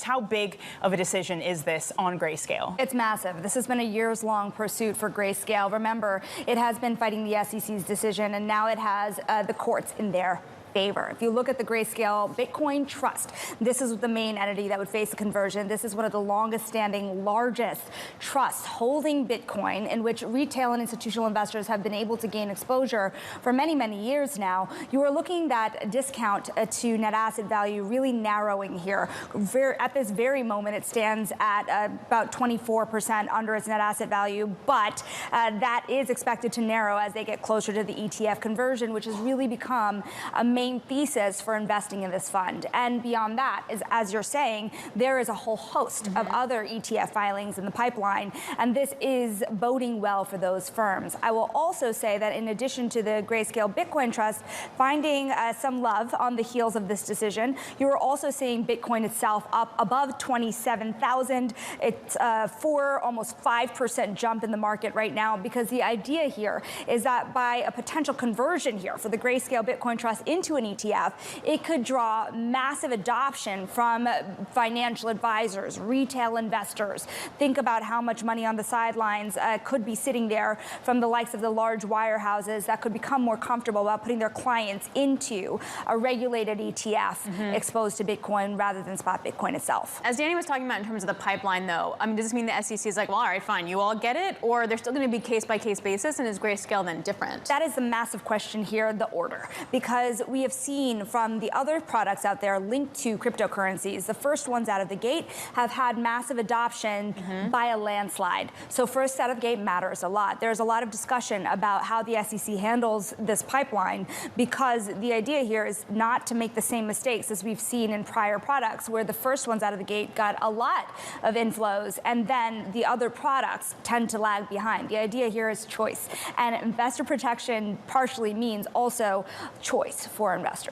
How big of a decision is this on Grayscale? It's massive. This has been a years-long pursuit for Grayscale. Remember, it has been fighting the SEC's decision, and now it has the courts in their favor. If you look at the Grayscale Bitcoin Trust, this is the main entity that would face a conversion. This is one of the longest standing, largest trusts holding Bitcoin, in which retail and institutional investors have been able to gain exposure for many, many years now. You are looking at a discount to net asset value really narrowing here. At this very moment, it stands at about 24% under its net asset value, but that is expected to narrow as they get closer to the ETF conversion, which has really become a main thesis for investing in this fund. And beyond that, as you're saying, there is a whole host of other ETF filings in the pipeline, and this is boding well for those firms. I will also say that in addition to the Grayscale Bitcoin Trust finding some love on the heels of this decision, you are also seeing Bitcoin itself up above 27,000. It's almost 5% jump in the market right now, because the idea here is that by a potential conversion here for the Grayscale Bitcoin Trust into an ETF, it could draw massive adoption from financial advisors, retail investors. Think about how much money on the sidelines could be sitting there from the likes of the large wirehouses that could become more comfortable about putting their clients into a regulated ETF exposed to Bitcoin rather than spot Bitcoin itself. As Danny was talking about in terms of the pipeline, though, I mean, does this mean the SEC is like, well, all right, fine, you all get it, or they're still going to be case-by-case basis, and is Grayscale then different? That is the massive question here, the order, because we have seen from the other products out there linked to cryptocurrencies, the first ones out of the gate have had massive adoption by a landslide. So first out of the gate matters a lot. There's a lot of discussion about how the SEC handles this pipeline, because the idea here is not to make the same mistakes as we've seen in prior products, where the first ones out of the gate got a lot of inflows and then the other products tend to lag behind. The idea here is choice, and investor protection partially means also choice for investors.